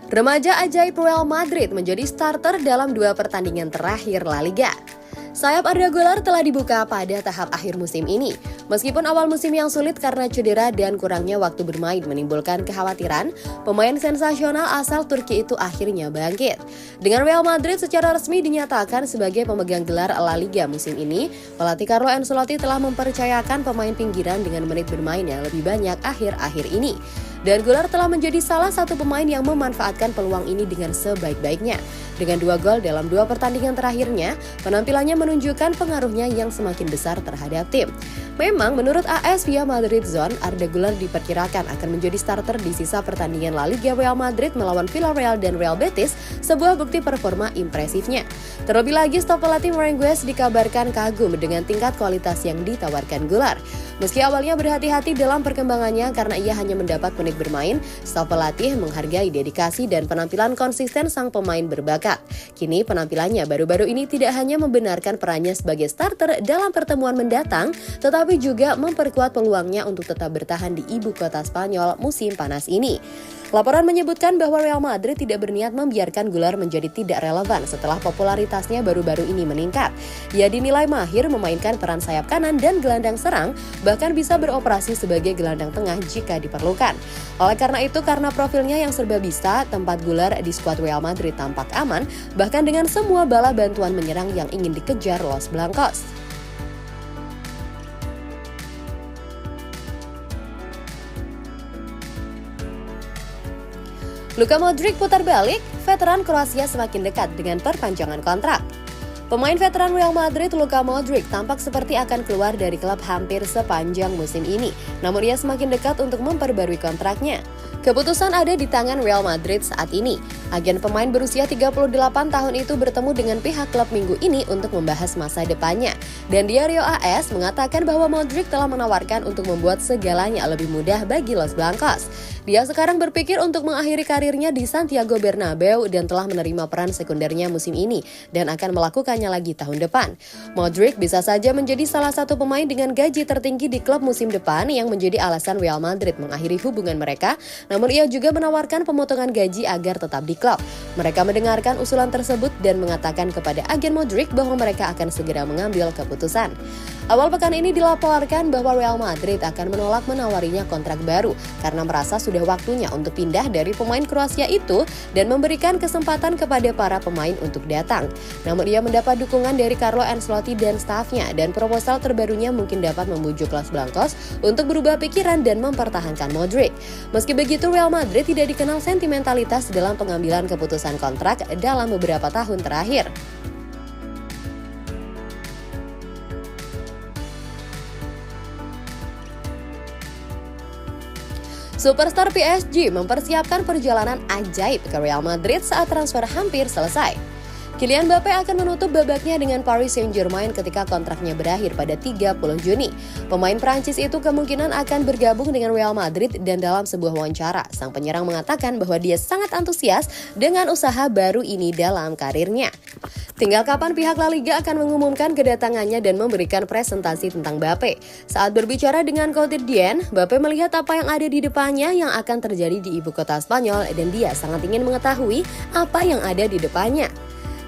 Remaja ajaib Real Madrid menjadi starter dalam 2 pertandingan terakhir La Liga. Sayap Arda Güler telah dibuka pada tahap akhir musim ini. Meskipun awal musim yang sulit karena cedera dan kurangnya waktu bermain menimbulkan kekhawatiran, pemain sensasional asal Turki itu akhirnya bangkit. Dengan Real Madrid secara resmi dinyatakan sebagai pemegang gelar La Liga musim ini, pelatih Carlo Ancelotti telah mempercayakan pemain pinggiran dengan menit bermain yang lebih banyak akhir-akhir ini. Dan Güler telah menjadi salah satu pemain yang memanfaatkan peluang ini dengan sebaik-baiknya. Dengan 2 gol dalam 2 pertandingan terakhirnya, penampilannya menunjukkan pengaruhnya yang semakin besar terhadap tim. Memang menurut AS via Madrid Zone, Arda Güler diperkirakan akan menjadi starter di sisa pertandingan La Liga Real Madrid melawan Villarreal dan Real Betis, sebuah bukti performa impresifnya. Terlebih lagi, staf pelatih Merengues dikabarkan kagum dengan tingkat kualitas yang ditawarkan Güler. Meski awalnya berhati-hati dalam perkembangannya karena ia hanya mendapat menit bermain, staf pelatih menghargai dedikasi dan penampilan konsisten sang pemain berbakat. Kini penampilannya baru-baru ini tidak hanya membenarkan perannya sebagai starter dalam pertemuan mendatang, tetapi juga memperkuat peluangnya untuk tetap bertahan di ibu kota Spanyol musim panas ini. Laporan menyebutkan bahwa Real Madrid tidak berniat membiarkan Güler menjadi tidak relevan setelah popularitasnya baru-baru ini meningkat. Ia dinilai mahir memainkan peran sayap kanan dan gelandang serang, bahkan bisa beroperasi sebagai gelandang tengah jika diperlukan. Oleh karena itu, karena profilnya yang serba bisa, tempat Güler di skuad Real Madrid tampak aman, bahkan dengan semua bala bantuan menyerang yang ingin dikejar Los Blancos. Luka Modric putar balik, veteran Kroasia semakin dekat dengan perpanjangan kontrak. Pemain veteran Real Madrid Luka Modric tampak seperti akan keluar dari klub hampir sepanjang musim ini, namun ia semakin dekat untuk memperbarui kontraknya. Keputusan ada di tangan Real Madrid saat ini. Agen pemain berusia 38 tahun itu bertemu dengan pihak klub minggu ini untuk membahas masa depannya. Dan Diario AS mengatakan bahwa Modric telah menawarkan untuk membuat segalanya lebih mudah bagi Los Blancos. Dia sekarang berpikir untuk mengakhiri karirnya di Santiago Bernabeu dan telah menerima peran sekundernya musim ini dan akan melakukannya lagi tahun depan. Modric bisa saja menjadi salah satu pemain dengan gaji tertinggi di klub musim depan yang menjadi alasan Real Madrid mengakhiri hubungan mereka, namun ia juga menawarkan pemotongan gaji agar tetap di klub. Mereka mendengarkan usulan tersebut dan mengatakan kepada agen Modric bahwa mereka akan segera mengambil keputusan. Awal pekan ini dilaporkan bahwa Real Madrid akan menolak menawarinya kontrak baru karena merasa sudah waktunya untuk pindah dari pemain Kroasia itu dan memberikan kesempatan kepada para pemain untuk datang. Namun ia mendapat dukungan dari Carlo Ancelotti dan stafnya dan proposal terbarunya mungkin dapat membujuk Los Blancos untuk berubah pikiran dan mempertahankan Modric. Meski begitu, Real Madrid tidak dikenal sentimentalitas dalam pengambilan keputusan kontrak dalam beberapa tahun terakhir. Superstar PSG mempersiapkan perjalanan ajaib ke Real Madrid saat transfer hampir selesai. Kylian Mbappe akan menutup babaknya dengan Paris Saint-Germain ketika kontraknya berakhir pada 30 Juni. Pemain Prancis itu kemungkinan akan bergabung dengan Real Madrid dan dalam sebuah wawancara, sang penyerang mengatakan bahwa dia sangat antusias dengan usaha baru ini dalam karirnya. Tinggal kapan pihak La Liga akan mengumumkan kedatangannya dan memberikan presentasi tentang Mbappe. Saat berbicara dengan Quotidien, Mbappe melihat apa yang ada di depannya yang akan terjadi di ibu kota Spanyol dan dia sangat ingin mengetahui apa yang ada di depannya.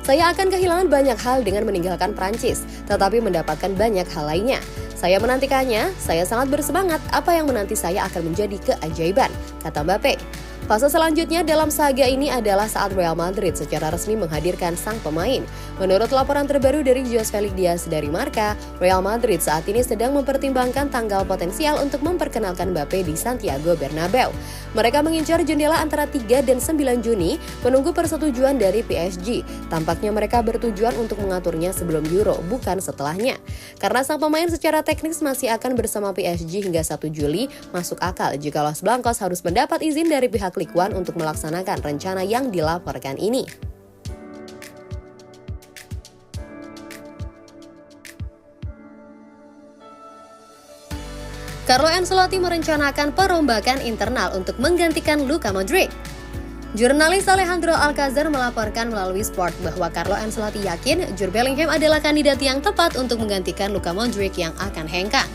Saya akan kehilangan banyak hal dengan meninggalkan Prancis, tetapi mendapatkan banyak hal lainnya. Saya menantikannya, saya sangat bersemangat, apa yang menanti saya akan menjadi keajaiban, kata Mbappe. Fase selanjutnya dalam saga ini adalah saat Real Madrid secara resmi menghadirkan sang pemain. Menurut laporan terbaru dari Jose Felix Diaz dari Marca, Real Madrid saat ini sedang mempertimbangkan tanggal potensial untuk memperkenalkan Mbappe di Santiago Bernabeu. Mereka mengincar jendela antara 3 dan 9 Juni, menunggu persetujuan dari PSG. Tampaknya mereka bertujuan untuk mengaturnya sebelum Euro, bukan setelahnya. Karena sang pemain secara teknis masih akan bersama PSG hingga 1 Juli, masuk akal jika Los Blancos harus mendapat izin dari pihak Ligue 1 untuk melaksanakan rencana yang dilaporkan ini. Carlo Ancelotti merencanakan perombakan internal untuk menggantikan Luka Modric. Jurnalis Alejandro Alcázar melaporkan melalui Sport bahwa Carlo Ancelotti yakin Jude Bellingham adalah kandidat yang tepat untuk menggantikan Luka Modric yang akan hengkang.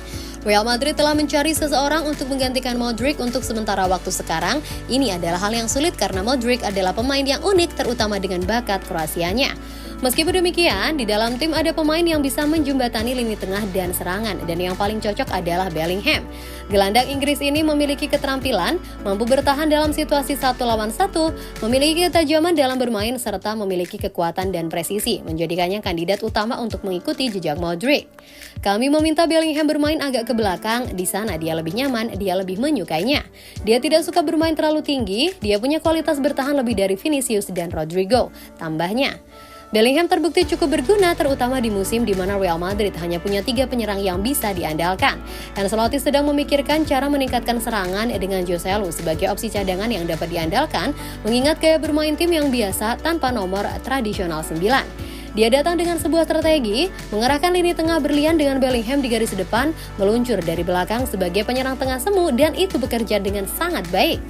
Real Madrid telah mencari seseorang untuk menggantikan Modric untuk sementara waktu sekarang. Ini adalah hal yang sulit karena Modric adalah pemain yang unik, terutama dengan bakat Kroasianya. Meskipun demikian, di dalam tim ada pemain yang bisa menjembatani lini tengah dan serangan, dan yang paling cocok adalah Bellingham. Gelandang Inggris ini memiliki keterampilan, mampu bertahan dalam situasi 1 lawan 1, memiliki ketajaman dalam bermain, serta memiliki kekuatan dan presisi, menjadikannya kandidat utama untuk mengikuti jejak Modric. Kami meminta Bellingham bermain agak ke belakang, di sana dia lebih nyaman, dia lebih menyukainya. Dia tidak suka bermain terlalu tinggi, dia punya kualitas bertahan lebih dari Vinicius dan Rodrigo, tambahnya. Bellingham terbukti cukup berguna, terutama di musim di mana Real Madrid hanya punya 3 penyerang yang bisa diandalkan. Ancelotti sedang memikirkan cara meningkatkan serangan dengan Joselu sebagai opsi cadangan yang dapat diandalkan, mengingat gaya bermain tim yang biasa tanpa nomor tradisional 9. Dia datang dengan sebuah strategi, mengarahkan lini tengah berlian dengan Bellingham di garis depan, meluncur dari belakang sebagai penyerang tengah semu, dan itu bekerja dengan sangat baik.